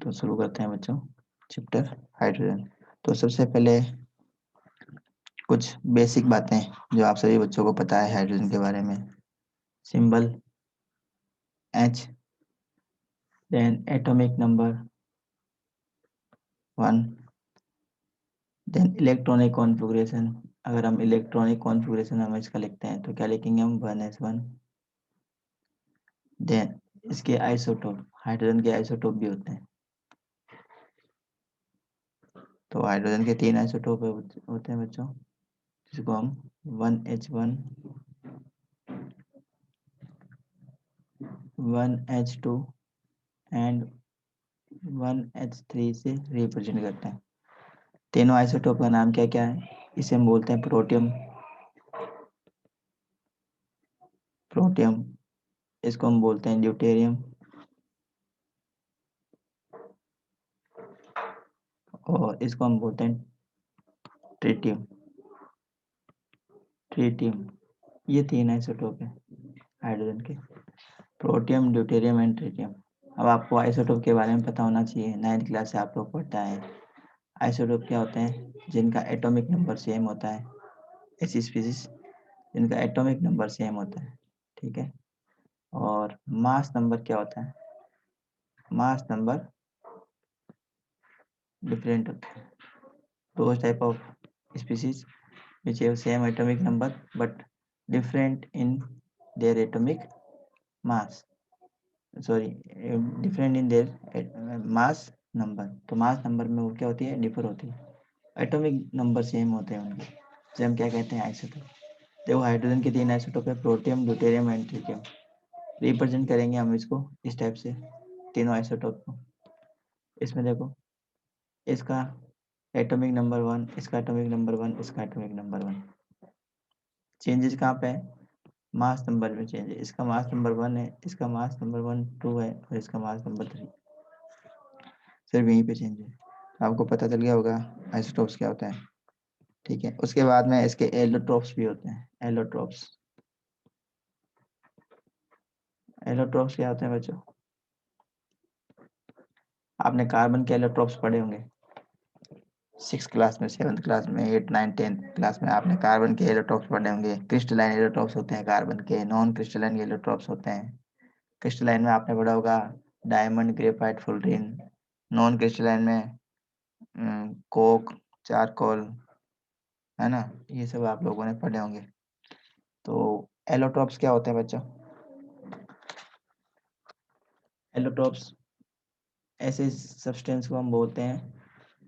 तो शुरू करते हैं बच्चों चैप्टर हाइड्रोजन। तो सबसे पहले कुछ बेसिक बातें जो आप सभी बच्चों को पता है हाइड्रोजन के बारे में। Symbol H, then atomic number 1, then electronic configuration. अगर हम इलेक्ट्रॉनिक कॉन्फ़िगरेशन हम इसका लिखते हैं तो क्या लिखेंगे हम 1s1। देन इसके आइसोटोप, हाइड्रोजन के आइसोटोप भी होते हैं। तो हाइड्रोजन के 3 आइसोटोप होते हैं बच्चों, जिसको हम 1h1, 1h2 एंड 1h3 से रिप्रेजेंट करते हैं। तीनों आइसोटोप का नाम क्या क्या है? इसे हम बोलते हैं प्रोटियम, इसको हम बोलते हैं ड्यूटेरियम, और इसको हम बोलते हैं ट्रिटियम। ये 3 आइसोटोप है हाइड्रोजन के, प्रोटियम, ड्यूटेरियम एंड ट्रिटियम। अब आपको आइसोटोप के बारे में पता होना चाहिए, 9th क्लास से आप लोग पढ़ते आए हैं। आइसोटोप क्या होते हैं? जिनका एटॉमिक नंबर सेम होता है, ऐसी स्पीशीज जिनका एटॉमिक नंबर सेम होता है, ठीक है। और मास नंबर क्या होता है? मास नंबर डिफरेंट होता है। Those type of species which have same atomic number but different in their atomic mass, sorry, different in their mass number। तो मास नंबर में वो क्या होती है? डिफर होती है। एटॉमिक नंबर सेम होते हैं उनके, जिसे हम क्या कहते हैं? आइसोटोप। देखो हाइड्रोजन के 3 आइसोटोप है, protium, deuterium and tritium. Represent करेंगे हम इसको इस टाइप से, तीनों आइसोटोप को। इसमें देखो, इसका एटॉमिक नंबर 1, इसका एटॉमिक नंबर 1, इसका एटॉमिक नंबर 1। चेंजेस कहाँ पे है? मास नंबर में चेंज है। इसका मास नंबर 1 है, इसका मास नंबर 1 2 है, और इसका मास नंबर 3। सिर्फ यहीं पे चेंज है। तो आपको पता चल गया होगा आइसोटोप्स क्या होता है, ठीक है। उसके बाद में इसके एलोट्रोप्स भी होते हैं। एलोट्रोप्स क्या होते हैं बच्चों? आपने कार्बन के एलोट्रोप्स पढ़े होंगे 6th क्लास में, 7th क्लास में, 8th 9th 10th क्लास में आपने कार्बन के एलोट्रोप्स पढ़े होंगे। क्रिस्टलाइन एलोट्रोप्स होते हैं कार्बन के, नॉन क्रिस्टलाइन एलोट्रोप्स होते हैं। क्रिस्टलाइन में आपने पढ़ा होगा diamond, graphite, fullerene. Non crystalline में कोक, चारकोल, है ना, ये सब आप लोगों ने पढ़े होंगे। तो एलोट्रोप्स क्या होते हैं बच्चों? एलोट्रोप्स ऐसे सब्सटेंस को हम बोलते हैं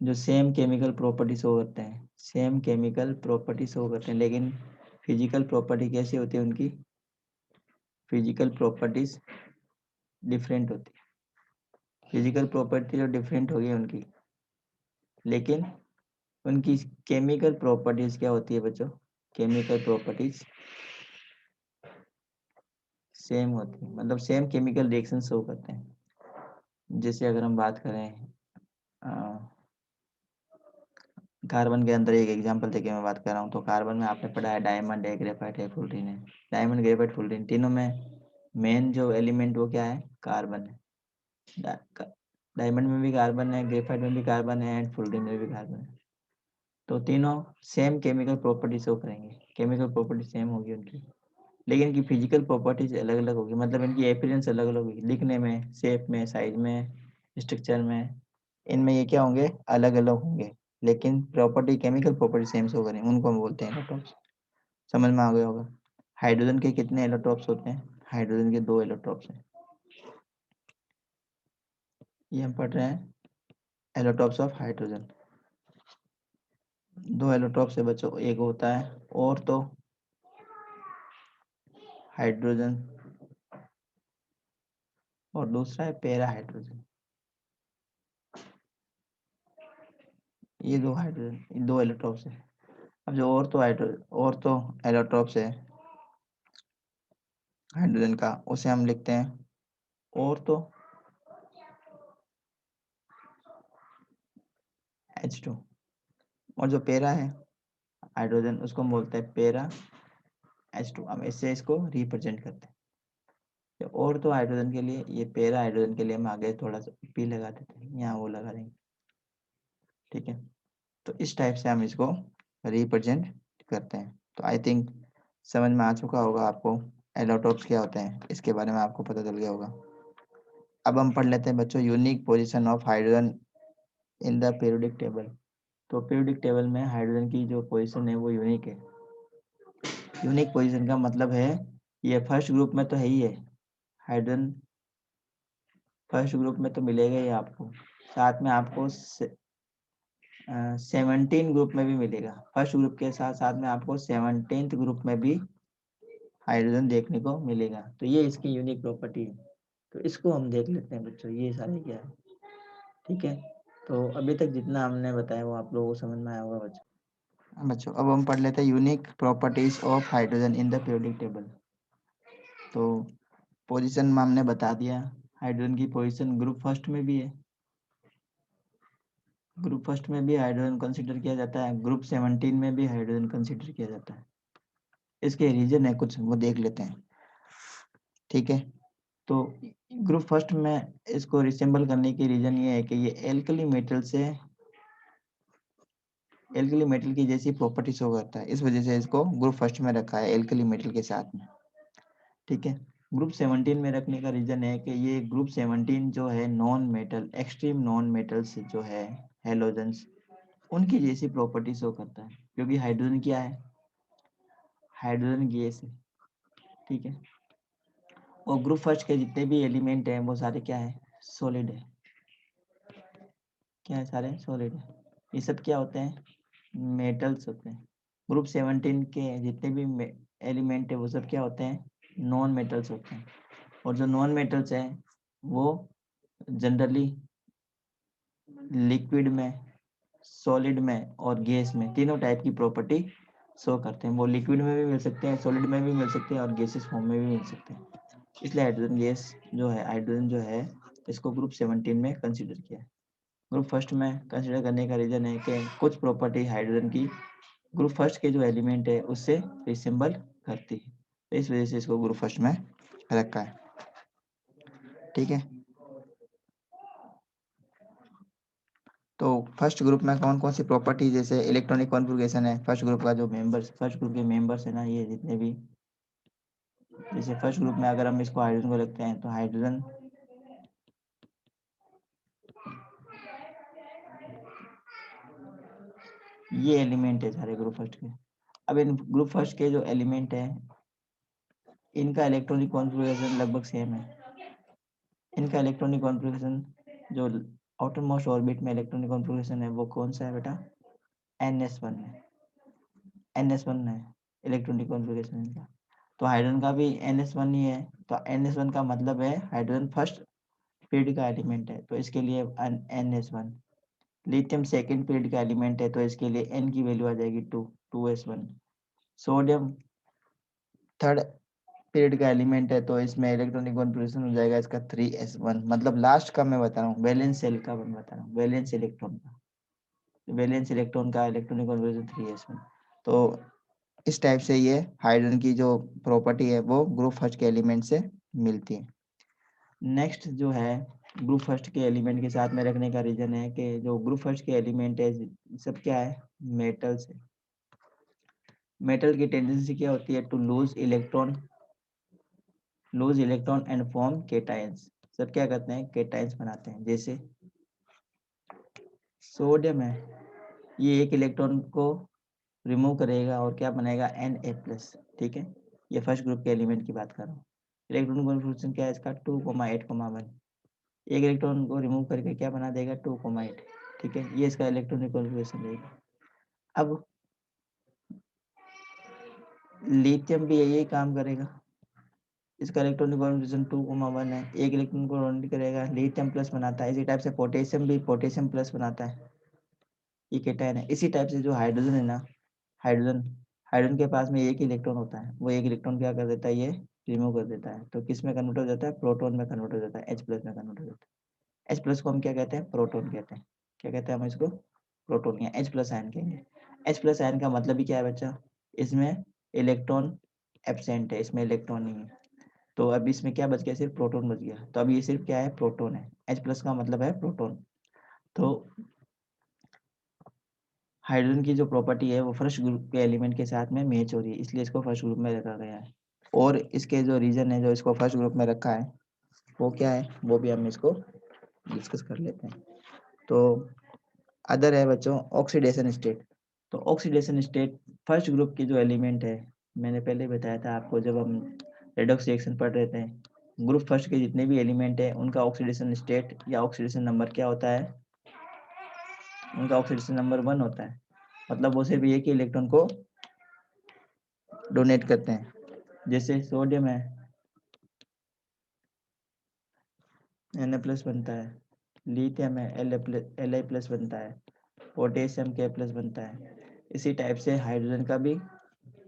जो सेम केमिकल प्रॉपर्टी शो करते हैं, लेकिन फिजिकल प्रॉपर्टी कैसी होती है उनकी? फिजिकल प्रॉपर्टीज डिफरेंट होती है। फिजिकल प्रॉपर्टी जो डिफरेंट होगी उनकी, लेकिन उनकी केमिकल प्रॉपर्टीज क्या होती है बच्चों? केमिकल प्रॉपर्टीज सेम होती है, मतलब सेम केमिकल रिएक्शन शो करते हैं। जैसे अगर हम बात करें कार्बन के अंदर, एक एग्जांपल देके मैं बात कर रहा हूँ, तो कार्बन में आपने पढ़ा है डायमंड है, ग्रेफाइट है, फुलरिन है। डायमंड, ग्रेफाइट, फुलरिन तीनों में मेन जो एलिमेंट वो क्या है? कार्बन है। डायमंड में भी कार्बन है, ग्रेफाइट में भी कार्बन है, एंड फुलरिन में भी कार्बन है। तो तीनों सेम केमिकल प्रॉपर्टी शो करेंगे, केमिकल प्रॉपर्टी सेम होगी उनकी, लेकिन इनकी फिजिकल प्रॉपर्टीज अलग अलग होगी। मतलब इनकी अपीयरेंस अलग अलग होगी, दिखने में, शेप में, साइज में, स्ट्रक्चर में, इनमें ये क्या होंगे? अलग अलग होंगे, लेकिन property, chemical property same show करेंगे। उनको हम बोलते हैं एलोट्रोप्स। समझ में आ गया होगा। हाइड्रोजन के कितने एलोट्रोप्स होते हैं? हाइड्रोजन के 2 एलोट्रोप्स हैं। ये हम पढ़ रहे हैं एलोट्रोप्स ऑफ हाइड्रोजन। 2 एलोट्रोप्स है बच्चों, एक होता है ऑर्थो हाइड्रोजन और दूसरा है पैरा हाइड्रोजन। ये 2 हाइड्रोजन, 2 एलोट्रोप्स है। अब जो ऑर्थो एलोट्रोप्स है हाइड्रोजन का, उसे हम लिखते हैं ऑर्थो H2। और जो पैरा है हाइड्रोजन, उसको हम बोलते हैं पैरा H2। हम इससे इसको रिप्रेजेंट करते हैं। और तो हाइड्रोजन के लिए, ये पैरा हाइड्रोजन के लिए हम आगे थोड़ा सा पी लगा देते हैं, यहाँ वो लगा देंगे, ठीक है। तो इस टाइप से हम इसको रिप्रेजेंट करते हैं। तो आई थिंक समझ में आ चुका होगा आपको एलोटोप्स क्या होते हैं, इसके बारे में आपको पता चल गया होगा। अब हम पढ़ लेते हैं बच्चों unique position of hydrogen in the periodic table. तो पीरियोडिक टेबल में हाइड्रोजन की जो पोजीशन है वो यूनिक है। यूनिक पोजीशन का मतलब है ये फर्स्ट ग्रुप में तो है ही है, हाइड्रोजन फर्स्ट ग्रुप में तो मिलेगा ही आपको, साथ में आपको 17 ग्रुप में भी मिलेगा। फर्स्ट ग्रुप के साथ साथ में आपको 17th ग्रुप में भी हाइड्रोजन देखने को मिलेगा। तो ये इसकी यूनिक प्रॉपर्टी है। तो इसको हम देख लेते हैं बच्चों, ये सारे क्या है, ठीक है। तो अभी तक जितना हमने बताया वो आप लोगों को समझ में आया होगा बच्चों। बच्चों अब हम पढ़ लेते हैं unique properties of hydrogen in the periodic table. तो पोजीशन में हमने बता दिया, हाइड्रोजन की पोजीशन ग्रुप फर्स्ट में भी है, ग्रुप फर्स्ट में भी हाइड्रोजन कंसीडर किया जाता है, ग्रुप 17 में भी हाइड्रोजन कंसीडर किया जाता है। इसके रीजन है कुछ, वो देख लेते हैं, ठीक है। तो ग्रुप फर्स्ट में इसको रिसेंबल करने की रीजन ये है कि ये एल्कली मेटल से, एल्कली मेटल की जैसी प्रॉपर्टी शो करता है, इस वजह से इसको ग्रुप फर्स्ट में रखा है एल्कली मेटल के साथ में, ठीक है। ग्रुप 17 में रखने का रीजन है कि ये ग्रुप 17 जो है non metal, extreme non metals जो है हेलोजन्स, उनकी जैसी प्रॉपर्टी शो करता है, क्योंकि हाइड्रोजन क्या है, हाइड्रोजन गैस है, ठीक है। और ग्रुप फर्स्ट के जितने भी एलिमेंट हैं वो सारे क्या है, सॉलिड है, क्या है, सारे सॉलिड है। ये सब क्या होते हैं, मेटल्स होते हैं। ग्रुप 17 के जितने भी एलिमेंट है वो सब क्या होते हैं, नॉन मेटल्स होते हैं। और जो नॉन मेटल्स हैं वो जनरली लिक्विड में, सॉलिड में और गैस में, तीनों टाइप की प्रॉपर्टी शो करते हैं। वो लिक्विड में भी मिल सकते हैं, सॉलिड में भी मिल सकते हैं और गैसेस फॉर्म में भी मिल सकते हैं। इसलिए हाइड्रोजन गैस जो है, हाइड्रोजन जो है इसको ग्रुप 17 में कंसिडर किया है। ग्रुप फर्स्ट में कंसिडर करने का रीजन है कि कुछ प्रॉपर्टी हाइड्रोजन की ग्रुप फर्स्ट के जो एलिमेंट है उससे रिसेंबल करती है, तो इस वजह से इसको ग्रुप फर्स्ट में रखा है, ठीक है। तो फर्स्ट ग्रुप में कौन कौन सी प्रॉपर्टी, जैसे इलेक्ट्रॉनिक कॉन्फ़िगरेशन है, फर्स्ट ग्रुप का जो मेंबर्स, फर्स्ट ग्रुप के मेंबर्स है ना, ये जितने भी, जैसे फर्स्ट ग्रुप में अगर हम इसको हाइड्रोजन को रखते हैं तो हाइड्रोजन ये एलिमेंट है सारे ग्रुप फर्स्ट के। अब इन ग्रुप फर्स्ट के जो एलिमेंट है इनका इलेक्ट्रॉनिक कॉन्फ़िगरेशन लगभग सेम है। इनका इलेक्ट्रॉनिक कॉन्फ़िगरेशन जो आउटर मोस्ट ऑर्बिट में इलेक्ट्रॉनिक कॉन्फ़िगरेशन है वो कौन सा है बेटा, NS1 है, NS1 है इलेक्ट्रॉनिक कॉन्फ़िगरेशन इनका। तो हाइड्रोजन का भी NS1 ही है, तो NS1 का मतलब है हाइड्रोजन फर्स्ट पीरियड का एलिमेंट है, तो इसके लिए NS1। लिथियम सेकंड पीरियड का एलिमेंट है, तो इसके लिए N की वैल्यू आ जाएगी 2S1। सोडियम थर्ड पीरियड का एलिमेंट है, तो इसमें इलेक्ट्रॉनिक कॉन्फ़िगरेशन हो जाएगा इसका 3S1। मतलब लास्ट का मैं बता रहा हूँ, वैलेंस सेल का मैं बता रहा हूँ, वैलेंस इलेक्ट्रॉन का, वैलेंस इलेक्ट्रॉन का इलेक्ट्रॉनिक कॉन्फ़िगरेशन 3S1। तो इस टाइप से ये हाइड्रोजन की जो प्रॉपर्टी है वो ग्रुप फर्स्ट के एलिमेंट से मिलती है। नेक्स्ट जो है ग्रुप फर्स्ट के एलिमेंट के साथ में रखने का रीजन है कि जो ग्रुप फर्स्ट के एलिमेंट है सब क्या है, मेटल्स है। मेटल की टेंडेंसी क्या होती है, to lose electron and form cations. सब क्या करते हैं, केटायंस बनाते हैं। जैसे सोडियम है, ये एक इलेक्ट्रॉन को रिमूव करेगा और क्या बनेगा, Na+, ठीक है। ये फर्स्ट ग्रुप के एलिमेंट की बात कर रहा हूँ। इलेक्ट्रॉन कॉन्फ़िगरेशन क्या है इसका, 2,8,1। एक इलेक्ट्रॉन को रिमूव करके क्या बना देगा, 2,8, ठीक है। ये इसका इलेक्ट्रॉनिक कॉन्फ़िगरेशन रहेगा। अब लिथियम भी यही काम करेगा, इसका इलेक्ट्रॉनिक कॉन्फ़िगरेशन 2,1 है, एक इलेक्ट्रॉन को डोनेट करेगा, लिथियम प्लस बनाता है। इसी टाइप से पोटेशियम भी पोटेशियम प्लस बनाता है, ये केटायन है। इसी टाइप से जो हाइड्रोजन है ना, हाइड्रोजन हाइड्रोजन के पास में एक ही इलेक्ट्रॉन होता है, वो एक इलेक्ट्रॉन क्या कर देता है, ये रिमूव कर देता है। तो किस में कन्वर्ट हो जाता है, प्रोटॉन में कन्वर्ट हो जाता है, H+ में कन्वर्ट हो जाता है। H+ को हम क्या कहते हैं, प्रोटॉन कहते हैं। क्या कहते हैं हम इसको, प्रोटॉन या H+ आयन कहेंगे। H+ आयन का मतलब ही क्या है बच्चा, इसमें इलेक्ट्रॉन एब्सेंट है, इसमें इलेक्ट्रॉन नहीं है। तो अब इसमें क्या बच गया, सिर्फ प्रोटॉन बच गया। तो अब ये सिर्फ क्या है, प्रोटॉन है। H+ का मतलब है प्रोटॉन। तो हाइड्रोजन की जो प्रॉपर्टी है वो फर्स्ट ग्रुप के एलिमेंट के साथ में मैच हो रही है, इसलिए इसको फर्स्ट ग्रुप में रखा गया है। और इसके जो रीजन है जो इसको फर्स्ट ग्रुप में रखा है वो क्या है, वो भी हम इसको डिस्कस कर लेते हैं। तो अदर है बच्चों ऑक्सीडेशन स्टेट। तो ऑक्सीडेशन स्टेट फर्स्ट ग्रुप के जो एलिमेंट है, मैंने पहले बताया था आपको जब हम रेडॉक्स रिएक्शन पढ़ रहे थे, ग्रुप फर्स्ट के जितने भी एलिमेंट है उनका ऑक्सीडेशन स्टेट या ऑक्सीडेशन नंबर क्या होता है, उनका ऑक्सीडेशन नंबर 1 होता है। मतलब वो सिर्फ एक ही इलेक्ट्रॉन को डोनेट करते हैं। जैसे सोडियम है Na+ बनता है, लिथियम है Li+ बनता है, पोटेशियम K+ बनता है। इसी टाइप से हाइड्रोजन का भी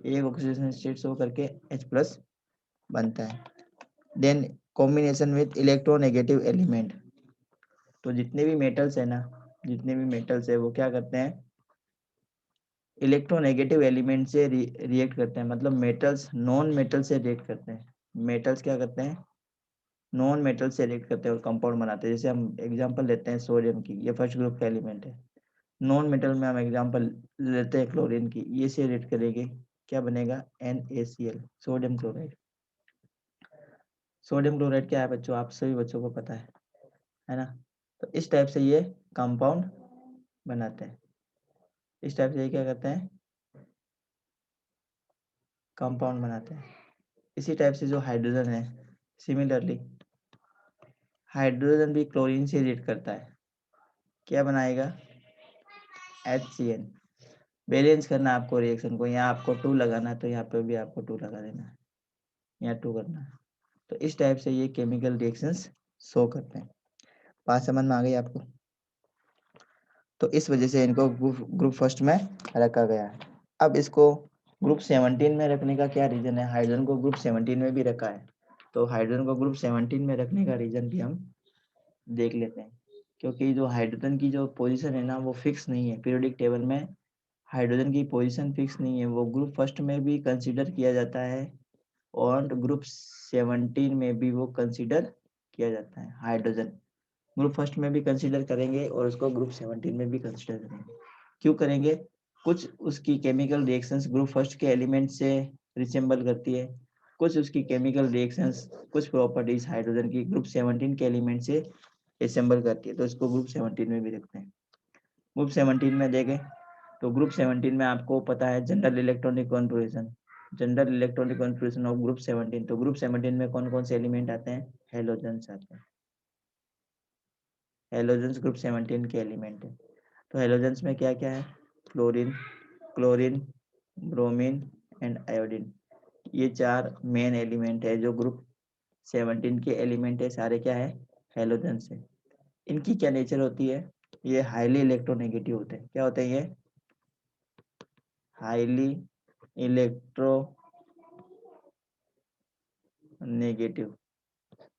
एक ऑक्सीडेशन स्टेट शो करके H+ बनता है। Then combination with electronegative element. तो जितने भी मेटल्स है ना, जितने भी मेटल्स है वो क्या करते हैं, इलेक्ट्रोनेगेटिव एलिमेंट से रिएक्ट करते हैं। मतलब मेटल्स नॉन मेटल से रिएक्ट करते हैं। मेटल्स क्या करते हैं, नॉन मेटल से रिएक्ट करते हैं और कंपाउंड बनाते हैं। जैसे हम एग्जांपल लेते हैं सोडियम की, ये फर्स्ट ग्रुप का एलिमेंट है। नॉन मेटल में हम एग्जांपल लेते हैं क्लोरीन की, ये से रिएक्ट करेंगे, क्या बनेगा, NaCl, sodium chloride. Sodium chloride क्या है बच्चों, आप सभी बच्चों को पता है ना। तो इस टाइप से ये कंपाउंड बनाते हैं। इस टाइप से ये क्या करते हैं, कंपाउंड बनाते हैं। इसी टाइप से जो हाइड्रोजन है, सिमिलरली हाइड्रोजन भी क्लोरीन से रिएक्ट करता है, क्या बनाएगा, HCl। बैलेंस करना है आपको रिएक्शन को, यहाँ आपको 2 लगाना है तो यहाँ पे भी आपको 2 लगा देना है, यहाँ 2 करना है। तो इस टाइप से ये केमिकल रिएक्शंस शो करते हैं। बात समझ में आ गई आपको। तो इस वजह से इनको ग्रुप फर्स्ट में रखा गया है। अब इसको ग्रुप 17 में रखने का क्या रीजन है, हाइड्रोजन को ग्रुप 17 में भी रखा है। तो हाइड्रोजन को ग्रुप 17 में रखने का रीजन भी हम देख लेते हैं। क्योंकि जो हाइड्रोजन की जो पोजीशन है ना वो फिक्स नहीं है, पीरियोडिक टेबल में हाइड्रोजन की पोजीशन फिक्स नहीं है। वो ग्रुप फर्स्ट में भी कंसीडर किया जाता है और ग्रुप 17 में भी वो कंसीडर किया जाता है। हाइड्रोजन ग्रुप फर्स्ट में भी कंसीडर करेंगे और उसको ग्रुप 17 में भी कंसीडर करेंगे। क्यों करेंगे, कुछ उसकी केमिकल रिएक्शंस ग्रुप फर्स्ट के एलिमेंट से रिसेंबल करती है, कुछ उसकी केमिकल रिएक्शंस, कुछ प्रॉपर्टीज हाइड्रोजन की ग्रुप 17 के एलिमेंट से रिसेंबल करती है। तो इसको ग्रुप 17 में भी रखते हैं। ग्रुप 17 में देखें तो ग्रुप 17 में आपको पता है general electronic configuration, general electronic configuration of group 17। तो ग्रुप 17 में कौन कौन से एलिमेंट आते हैं, हेलोजन्स आते हैं। हेलोजन्स ग्रुप 17 के एलिमेंट है। तो हेलोजन्स में क्या क्या है, fluorine, chlorine, bromine and iodine. ये 4 मेन एलिमेंट है जो ग्रुप 17 के एलिमेंट है, सारे क्या है, हेलोजन्स है। इनकी क्या नेचर होती है, ये हाईली इलेक्ट्रोनेगेटिव होते हैं। क्या होते हैं ये, हाईली इलेक्ट्रो नेगेटिव।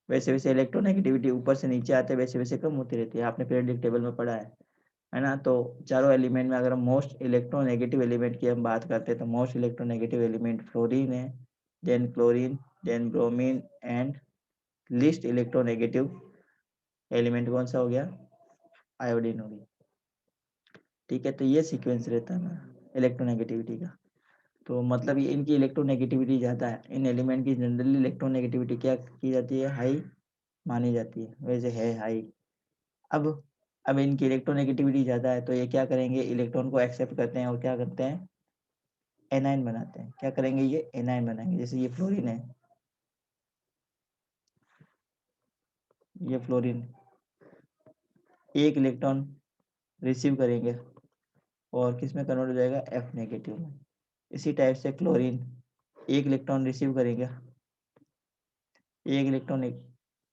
वैसे वैसे इलेक्ट्रोनेगेटिविटी ऊपर से नीचे आते वैसे वैसे कम होती रहती है, आपने पीरियोडिक टेबल में पढ़ा है ना। तो चारों एलिमेंट में अगर हम मोस्ट इलेक्ट्रोनेगेटिव एलिमेंट की हम बात करते हैं तो मोस्ट इलेक्ट्रोनेगेटिव एलिमेंट फ्लोरीन है, then chlorine, then bromine and least electronegative element कौन सा हो गया, आयोडीन होगी। ठीक है, तो ये सीक्वेंस रहता है ना इलेक्ट्रोनेगेटिविटी का। तो मतलब ये इनकी इलेक्ट्रोनेगेटिविटी ज़्यादा है, इन एलिमेंट की जनरली इलेक्ट्रोनेगेटिविटी क्या की जाती है, हाई मानी जाती है, वैसे है हाई। अब अब इनकी इलेक्ट्रोनेगेटिविटी ज़्यादा है तो ये क्या करेंगे, इलेक्ट्रॉन को एक्सेप्ट करते हैं और क्या करते हैं, एनाइन बनाते हैं। क्या करेंगे, ये एनाइन बनाएंगे। जैसे ये फ्लोरीन है, ये फ्लोरीन एक इलेक्ट्रॉन रिसीव करेंगे और किस में कन्वर्ट हो जाएगा, F नेगेटिव में। इसी टाइप से क्लोरीन एक इलेक्ट्रॉन रिसीव करेगा, एक इलेक्ट्रॉन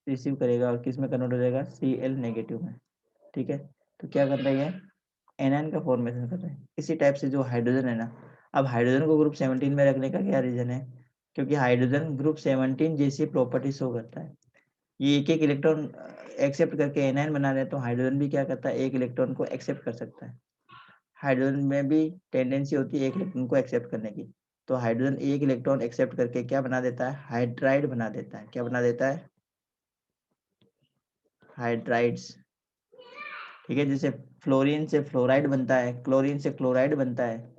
रिसीव करेगा और किस में कन्वर्ट हो जाएगा, Cl नेगेटिव में। ठीक है, तो क्या कर रही है, एनायन का फॉर्मेशन कर रहे हैं। इसी टाइप से जो हाइड्रोजन है ना, अब हाइड्रोजन को ग्रुप 17 में रखने का क्या रीजन है, क्योंकि हाइड्रोजन ग्रुप 17 जैसी प्रॉपर्टी शो करता है। ये एक एक इलेक्ट्रॉन एक्सेप्ट करके एनायन बना रहे हैं, तो हाइड्रोजन भी क्या करता है, एक इलेक्ट्रॉन को एक्सेप्ट कर सकता है। हाइड्रोजन में भी टेंडेंसी होती है एक इलेक्ट्रॉन को एक्सेप्ट करने की। तो हाइड्रोजन एक इलेक्ट्रॉन एक्सेप्ट करके क्या बना देता है, हाइड्राइड बना देता है। क्या बना देता है, हाइड्राइड्स। ठीक है, जैसे फ्लोरीन से फ्लोराइड बनता है, क्लोरीन से क्लोराइड बनता है,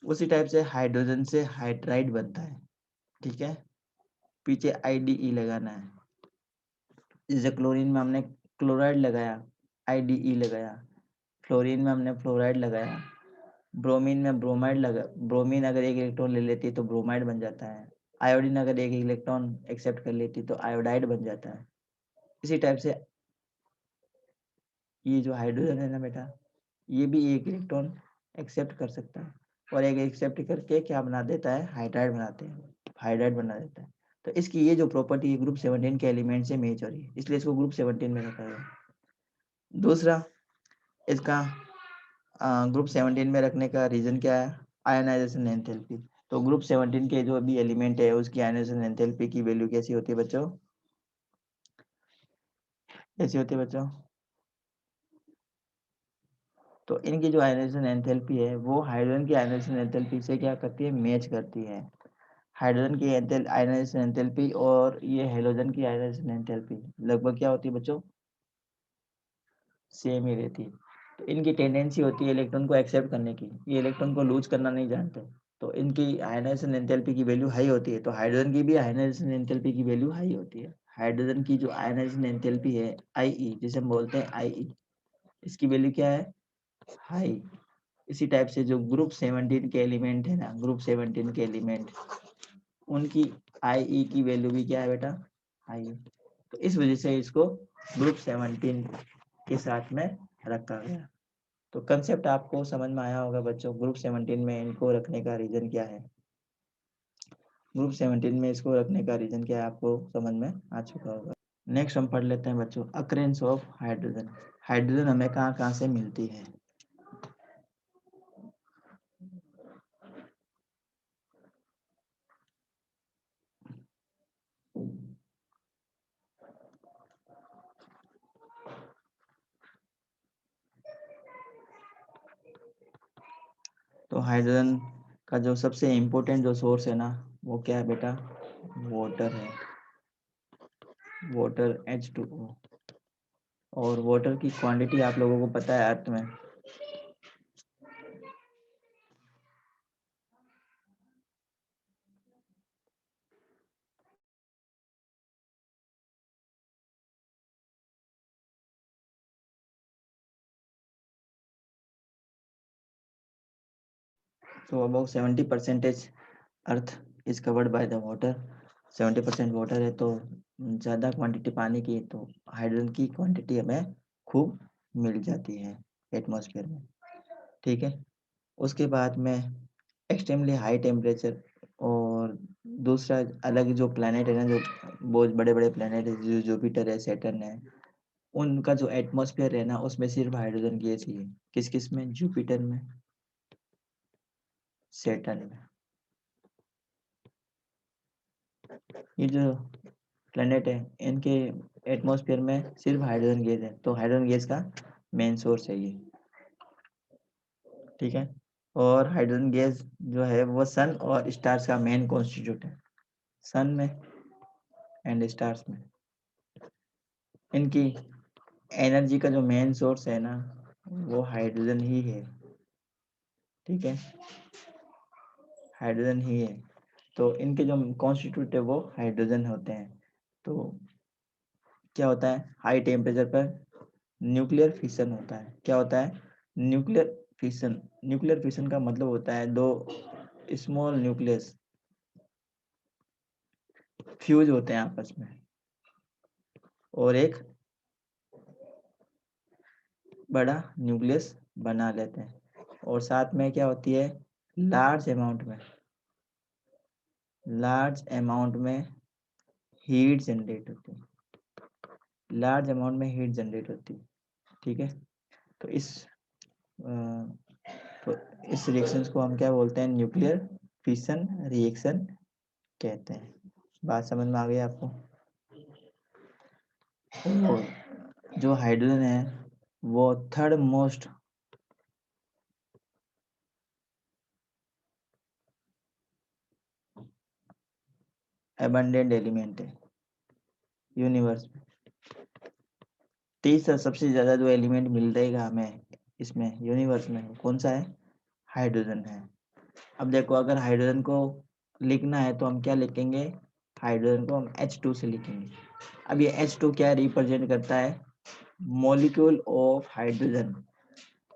उसी टाइप से हाइड्रोजन से हाइड्राइड बनता है। ठीक है, पीछे IDE लगाना है। जैसे क्लोरीन में हमने क्लोराइड लगाया, IDE लगाया, फ्लोरीन में हमने फ्लोराइड लगाया, ब्रोमीन में ब्रोमाइड लगा, ब्रोमीन अगर एक इलेक्ट्रॉन ले लेती है तो ब्रोमाइड बन जाता है, आयोडीन अगर एक इलेक्ट्रॉन एक्सेप्ट कर लेती है तो आयोडाइड बन जाता है। इसी टाइप से ये जो हाइड्रोजन है ना बेटा, ये भी एक इलेक्ट्रॉन एक्सेप्ट कर सकता है और एक एक्सेप्ट करके क्या बना देता है, हाइड्राइड बनाते हैं, हाइड्राइड बना देता है। तो इसकी ये जो प्रॉपर्टी ग्रुप 17 के एलिमेंट से मैच हो रही है, इसलिए इसको ग्रुप 17 में रखा गया। दूसरा, इसका ग्रुप 17 में रखने का रीजन क्या है, आयनाइजेशन एंथैल्पी। तो ग्रुप 17 के जो भी एलिमेंट है उसकी आयनाइजेशन एंथैल्पी की वैल्यू कैसी होती है बच्चों, कैसी होती है बच्चों, तो इनकी जो आयनाइजेशन एंथैल्पी है वो हाइड्रोजन की आयनाइजेशन एंथैल्पी से क्या करती है, मैच करती है। हाइड्रोजन की आयनाइजेशन एंथैल्पी और ये हेलोजन की आयनाइजेशन एंथैल्पी लगभग क्या होती है बच्चों, सेम ही रहती है। तो इनकी टेंडेंसी होती है इलेक्ट्रॉन को एक्सेप्ट करने की, ये इलेक्ट्रॉन को लूज करना नहीं जानते। तो इनकी आयनाइजेशन एंथैल्पी की वैल्यू हाई होती है, तो हाइड्रोजन की भी आयनाइजेशन एंथैल्पी की वैल्यू हाई होती है। हाइड्रोजन की जो आयनाइजेशन एंथैल्पी है IE, जिसे हम बोलते हैं IE, इसकी वैल्यू क्या है, हाई। इसी टाइप से जो ग्रुप 17 के एलिमेंट है ना, ग्रुप 17 के एलिमेंट, उनकी IE की वैल्यू भी क्या है बेटा, हाई है। तो इस वजह से इसको ग्रुप 17 के साथ में रखा गया। तो कंसेप्ट आपको समझ में आया होगा बच्चों, ग्रुप 17 में इनको रखने का रीजन क्या है, ग्रुप 17 में इसको रखने का रीजन क्या है आपको समझ में आ चुका होगा। नेक्स्ट हम पढ़ लेते हैं बच्चों, अकरेंस ऑफ हाइड्रोजन। हाइड्रोजन हमें कहाँ कहाँ से मिलती है। तो हाइड्रोजन का जो सबसे इम्पोर्टेंट जो सोर्स है ना, वो क्या है बेटा, वाटर है, वाटर H2O। और वाटर की क्वांटिटी आप लोगों को पता है अर्थ में, तो about 70% earth is covered by the water. 70% water है, तो ज़्यादा क्वांटिटी पानी की, तो हाइड्रोजन की क्वांटिटी हमें खूब मिल जाती है एटमॉस्फेयर में। ठीक है, उसके बाद में एक्सट्रीमली हाई टेम्परेचर, और दूसरा अलग जो प्लैनेट है ना, जो बहुत बड़े बड़े प्लैनेट है, जो जुपिटर है, सैटर्न है, उनका जो एटमॉस्फेयर है ना उसमें सिर्फ हाइड्रोजन गैस ही है। किस किस में, जुपिटर में, सैटर्न में। ये जो प्लैनेट है इनके एटमॉस्फेयर में सिर्फ हाइड्रोजन गैस है, तो हाइड्रोजन गैस का मेन सोर्स है ये। ठीक है, और हाइड्रोजन गैस जो है वो सन और स्टार्स का मेन कॉन्स्टिट्यूट है, सन में एंड स्टार्स में। इनकी एनर्जी का जो मेन सोर्स है ना वो हाइड्रोजन ही है। ठीक है, हाइड्रोजन ही है। तो इनके जो कॉन्स्टिट्यूट है वो हाइड्रोजन होते हैं। तो क्या होता है, हाई टेम्परेचर पर न्यूक्लियर फिशन होता है। क्या होता है, न्यूक्लियर फिशन। न्यूक्लियर फिशन का मतलब होता है दो स्मॉल न्यूक्लियस फ्यूज होते हैं आपस में और एक बड़ा न्यूक्लियस बना लेते हैं, और साथ में क्या होती है, लार्ज अमाउंट में, लार्ज अमाउंट में हीट जनरेट होती है, लार्ज अमाउंट में हीट जनरेट होती है। ठीक है, तो तो इस रिएक्शंस को हम क्या बोलते हैं, न्यूक्लियर फिशन रिएक्शन कहते हैं। बात समझ में आ गई आपको। और जो हाइड्रोजन है वो थर्ड मोस्ट एबंडेंट एलिमेंट है यूनिवर्स में। तीसरा सबसे ज्यादा जो एलिमेंट मिल रहेगा हमें इसमें यूनिवर्स में, वो कौन सा है? हाइड्रोजन है। अब देखो, अगर हाइड्रोजन को लिखना है तो हम क्या लिखेंगे? हाइड्रोजन को हम H2 से लिखेंगे। अब ये H2 क्या रिप्रेजेंट करता है? Molecule of hydrogen.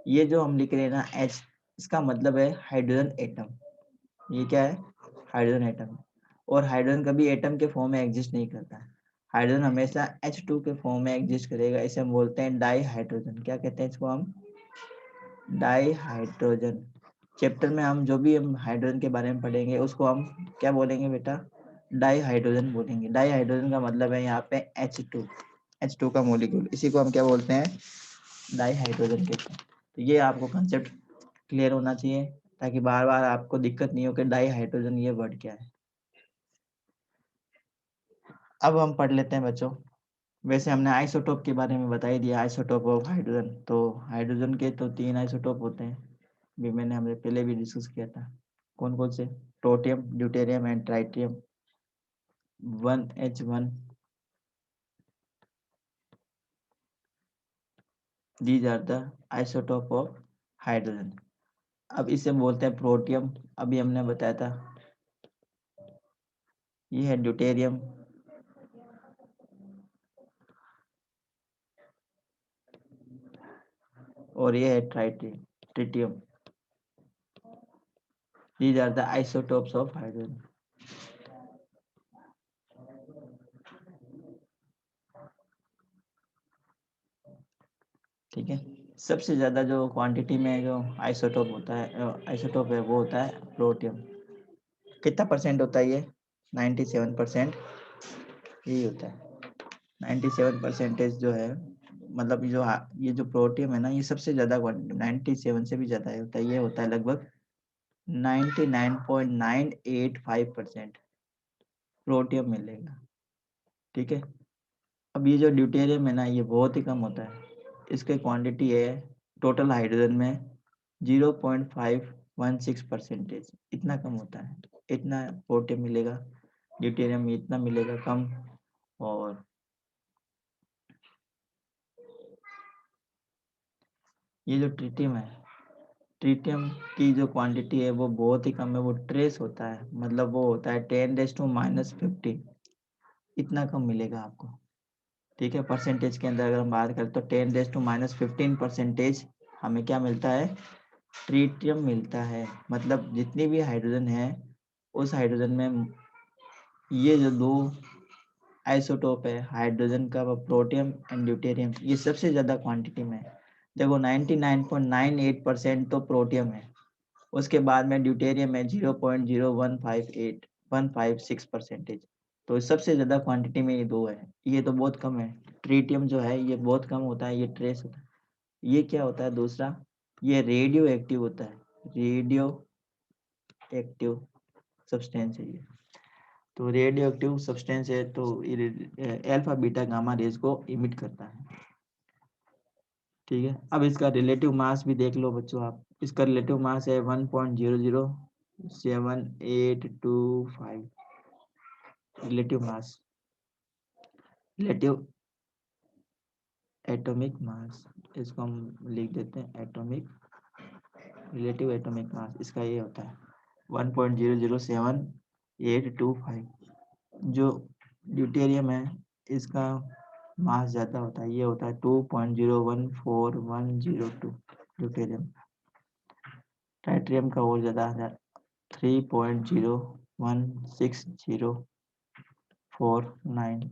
ये जो हम लिख रहे हैं ना H, इसका मतलब है हाइड्रोजन एटम। ये क्या है? Hydrogen atom. और हाइड्रोजन कभी एटम के फॉर्म में एग्जिस्ट नहीं करता है। हाइड्रोजन हमेशा H2 के फॉर्म में एग्जिस्ट करेगा। इसे हम बोलते हैं डाई हाइड्रोजन। क्या कहते हैं इसको हम? Di hydrogen. चैप्टर में हम जो भी हम हाइड्रोजन के बारे में पढ़ेंगे उसको हम क्या बोलेंगे बेटा? डाई हाइड्रोजन बोलेंगे। डाई हाइड्रोजन का मतलब है यहाँ पे H2 का मॉलिक्यूल, इसी को हम क्या बोलते हैं? डाई हाइड्रोजन कहते हैं। तो ये आपको कंसेप्ट क्लियर होना चाहिए, ताकि बार बार आपको दिक्कत नहीं हो कि डाई हाइड्रोजन ये वर्ड क्या है। अब हम पढ़ लेते हैं बच्चों। वैसे हमने आइसोटोप के बारे में बता ही दिया, आइसोटोप ऑफ हाइड्रोजन। तो हाइड्रोजन के तो 3 आइसोटोप होते हैं, भी हमने पहले भी डिस्कस किया था। कौन कौन से? Protium, deuterium and tritium. 1H1, these are the isotope of hydrogen. अब इसे बोलते हैं प्रोटियम, अभी हमने बताया था। ये है ड्यूटेरियम, और ये है tritium. These are the isotopes of hydrogen. ठीक है। सबसे ज्यादा जो क्वांटिटी में जो आइसोटोप होता है, आइसोटोप है, वो होता है प्रोटियम। कितना परसेंट होता है ये? 97% यही होता है। 97% जो है, मतलब ये जो प्रोटियम है ना, ये सबसे ज्यादा 97 से भी ज्यादा होता है। ये होता है लगभग 99.985% प्रोटियम मिलेगा। ठीक है। अब ये जो ड्यूटेरियम है ना, ये बहुत ही कम होता है। इसकी क्वांटिटी है टोटल हाइड्रोजन में 0.516%। इतना कम होता है। इतना प्रोटियम मिलेगा, ड्यूटेरियम में इतना मिलेगा कम। और ये जो ट्रिटियम है, ट्रिटियम की जो क्वांटिटी है वो बहुत ही कम है। वो ट्रेस होता है, मतलब वो होता है 10⁻⁻15। इतना कम मिलेगा आपको। ठीक है। परसेंटेज के अंदर अगर हम बात करें तो 10⁻15% हमें क्या मिलता है? ट्रिटियम मिलता है। मतलब जितनी भी हाइड्रोजन है, उस हाइड्रोजन में ये जो दो आइसोटोप है हाइड्रोजन का, प्रोटियम एंड ड्यूटेरियम, ये सबसे ज्यादा क्वांटिटी में है। देखो 99.98% तो प्रोटियम है, उसके बाद में ड्यूटेरियम है 0.0158156%। तो सबसे ज्यादा क्वांटिटी में ये दो है। ये तो बहुत कम है। ट्रिटियम जो है ये बहुत कम होता है, ये ट्रेस होता है। ये क्या होता है दूसरा? ये रेडियो एक्टिव होता है। रेडियो एक्टिव सब्सटेंस है ये। तो रेडियो एक्टिव सब्सटेंस है, तो ये अल्फा बीटा गामा रेज को इमिट करता है। ठीक है। अब इसका रिलेटिव मास भी देख लो बच्चों आप। इसका रिलेटिव मास है 1.00785। Relative mass, relative atomic mass, इसको हम लिख देते हैं एटॉमिक, रिलेटिव एटॉमिक मास इसका ये होता है 1.00785। जो ड्यूटेरियम है, इसका मास ज़्यादा होता है, ये होता है 2.014102 ड्यूटेरियम। टाइट्रियम का और ज़्यादा है 3.01604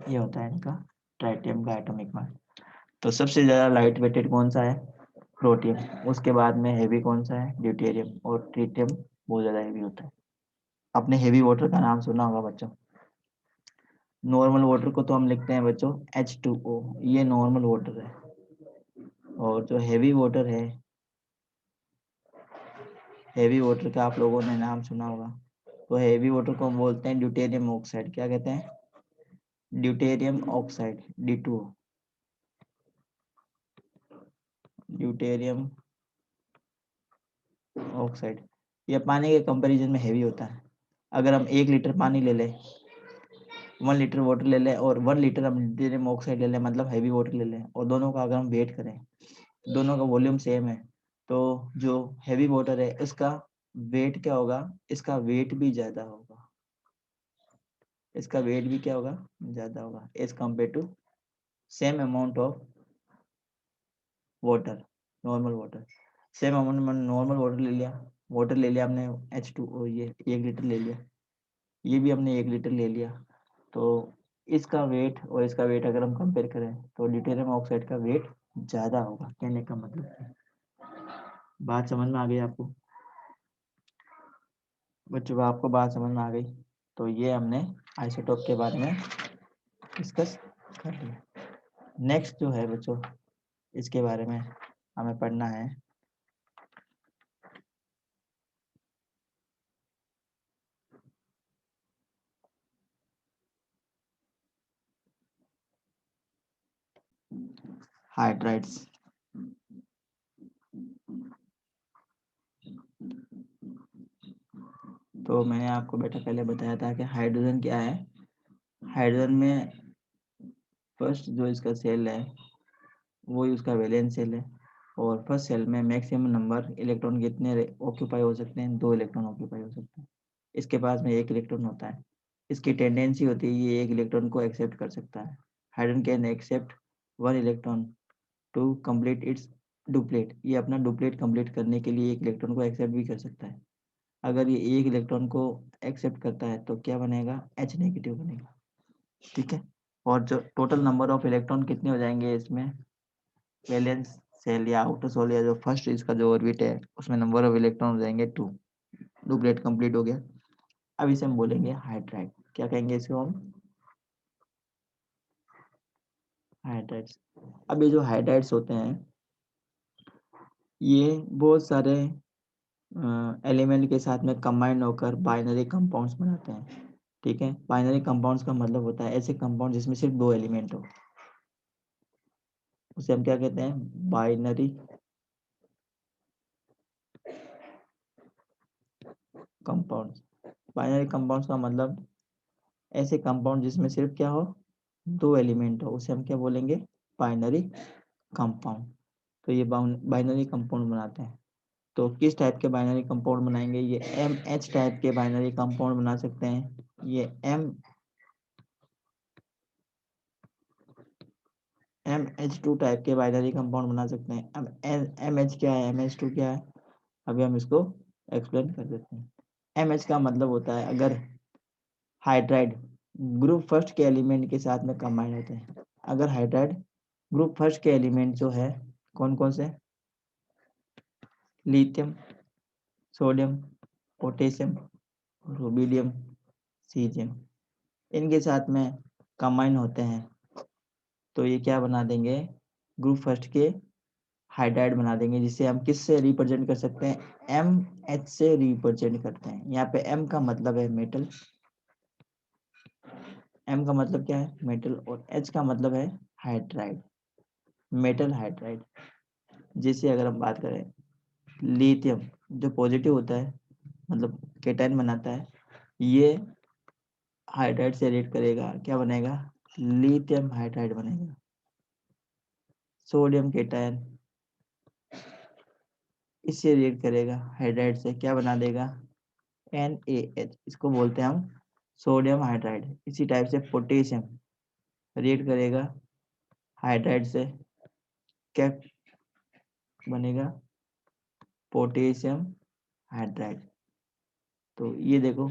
ये होता है इनका ट्राइटियम का एटॉमिक मास। तो सबसे ज़्यादा लाइट वेटेड कौन सा है? प्रोटियम। उसके बाद में हैवी कौन सा है? ड्यूटेरियम। और ट्रिटियम बहुत ज़्यादा हैवी होता है। आपने हैवी वाटर का नाम सुना होगा बच्चों। नॉर्मल वाटर को तो हम लिखते हैं बच्चों H2O, ये नॉर्मल वाटर है। और जो हैवी वाटर है, हैवी वाटर का आप लोगों ने नाम सुना होगा। तो हैवी वाटर को हम बोलते हैं ड्यूटेरियम ऑक्साइड। क्या कहते हैं? Deuterium oxide, D2O। Deuterium oxide ये पानी के कंपैरिजन में हैवी होता है। अगर हम 1 लीटर पानी ले लें 1 लीटर वाटर ले लें और 1 लीटर हम डिटेरियम ऑक्साइड ले लें, मतलब हैवी वाटर ले लें, और दोनों का अगर हम वेट करें, दोनों का वॉल्यूम सेम है, तो जो हैवी वाटर है इसका वेट क्या होगा, इसका वेट भी ज़्यादा होगा, इसका वेट भी क्या होगा, ज़्यादा होगा as compare to same amount of water, normal water. Same amount में नॉर्मल वाटर ले लिया हमने H2O, ये 1 लीटर ले लिया, ये भी हमने 1 लीटर ले लिया, तो इसका वेट और इसका वेट अगर हम कंपेयर करें तो ड्यूटेरियम ऑक्साइड का वेट ज़्यादा होगा, कहने का मतलब है। बात समझ में आ गई आपको बच्चों? आपको बात समझ में आ गई? तो ये हमने आइसोटोप के बारे में डिस्कस कर लिया। नेक्स्ट जो है बच्चों, इसके बारे में हमें पढ़ना है हाइड्राइड्स। तो मैंने आपको बेटा पहले बताया था कि हाइड्रोजन क्या है। हाइड्रोजन में फर्स्ट जो इसका सेल है वो उसका वैलेंस सेल है, और फर्स्ट सेल में मैक्सिमम नंबर इलेक्ट्रॉन कितने ऑक्यूपाई हो सकते हैं, 2 इलेक्ट्रॉन ऑक्यूपाई हो सकते हैं। इसके पास में 1 इलेक्ट्रॉन होता है, इसकी टेंडेंसी होती है ये 1 इलेक्ट्रॉन को एक्सेप्ट कर सकता है। Hydrogen can accept 1 electron to complete its duplet, ये अपना डुप्लेट कंप्लीट करने के लिए 1 इलेक्ट्रॉन को एक्सेप्ट भी कर सकता है। अगर ये 1 इलेक्ट्रॉन को एक्सेप्ट करता है तो क्या बनेगा, H नेगेटिव बनेगा, ठीक है। और जो टोटल नंबर ऑफ इलेक्ट्रॉन कितने हो जाएंगे इसमें, वैलेंस सेल या आउटर सोल या जो फर्स्ट इसका जो ऑर्बिट है उसमें नंबर ऑफ इलेक्ट्रॉन हो जाएंगे 2, डुप्लेट कंप्लीट हो गया। अब इसे हम बोलेंगे हाइड्राइड, क्या कहेंगे इसको हम, हाइड्राइड्स। अब ये जो हाइड्राइड्स होते हैं ये बहुत सारे एलिमेंट के साथ में कंबाइन होकर बाइनरी कंपाउंड्स बनाते हैं, ठीक है। बाइनरी कंपाउंड्स का मतलब होता है ऐसे कंपाउंड जिसमें सिर्फ 2 एलिमेंट हो, उसे हम क्या कहते हैं, बाइनरी कंपाउंड्स। बाइनरी कंपाउंड्स का मतलब ऐसे कंपाउंड जिसमें सिर्फ क्या हो, 2 एलिमेंट हो, उसे हम क्या बोलेंगे, बाइनरी कंपाउंड। तो ये बाइनरी कंपाउंड बनाते हैं। तो किस टाइप के बाइनरी कंपाउंड बनाएंगे, ये MH टाइप के बाइनरी कंपाउंड बना सकते हैं, ये MH2 टाइप के बाइनरी कंपाउंड बना सकते हैं। अब MH क्या है, MH2 क्या है, अभी हम इसको एक्सप्लेन कर देते हैं। MH का मतलब होता है अगर हाइड्राइड ग्रुप फर्स्ट के एलिमेंट के साथ में कंबाइन होते हैं, अगर हाइड्राइड ग्रुप फर्स्ट के एलिमेंट जो है कौन कौन से, lithium, sodium, potassium, rubidium, caesium, इनके साथ में कंबाइन होते हैं तो ये क्या बना देंगे, ग्रुप फर्स्ट के हाइड्राइड बना देंगे, जिसे हम किस से रिप्रेजेंट कर सकते हैं, MH से रिप्रेजेंट करते हैं। यहाँ पे M का मतलब है मेटल, M का मतलब क्या है, मेटल, और H का मतलब है हाइड्राइड, मेटल हाइड्राइड। जैसे अगर हम बात करें लिथियम, जो पॉजिटिव होता है मतलब केटायन बनाता है, ये हाइड्राइड से रिएक्ट करेगा, क्या बनेगा, लिथियम हाइड्राइड बनेगा। सोडियम केटायन इससे रिएक्ट करेगा हाइड्राइड से, क्या बना देगा, NaH, इसको बोलते हैं हम सोडियम हाइड्राइड। इसी टाइप से पोटेशियम रिएक्ट करेगा हाइड्राइड से, क्या बनेगा, पोटेशियम हाइड्राइड। तो ये देखो,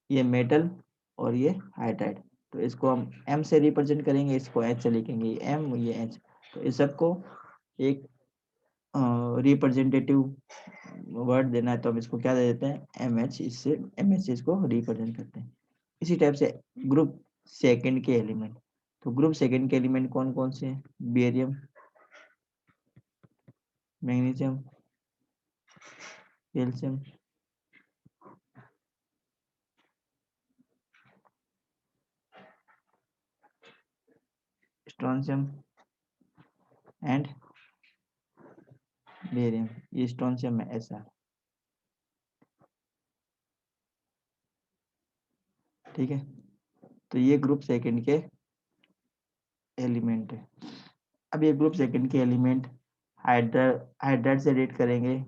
ये मेटल और ये हाइड्राइड, तो इसको हम M से रिप्रेजेंट करेंगे, इसको H से लिखेंगे, ये M ये H, तो इस सबको एक रिप्रेजेंटेटिव वर्ड देना है तो हम इसको क्या दे देते हैं, MH, इससे MH से इसको रिप्रेजेंट करते हैं। इसी टाइप से ग्रुप सेकंड के एलिमेंट, तो ग्रुप सेकंड के एलिमेंट कौन कौन से हैं, barium, magnesium, calcium, strontium and barium, ये स्ट्रोंशियम में ऐसा, ठीक है। तो ये ग्रुप सेकंड के एलिमेंट है। अब ये ग्रुप सेकंड के एलिमेंट हाइड्राइड से रेट करेंगे,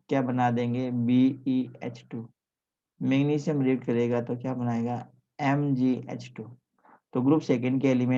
क्या बना देंगे BeH2। मैग्नीशियम रेट करेगा तो क्या बनाएगा MgH2। तो ग्रुप सेकंड के एलिमेंट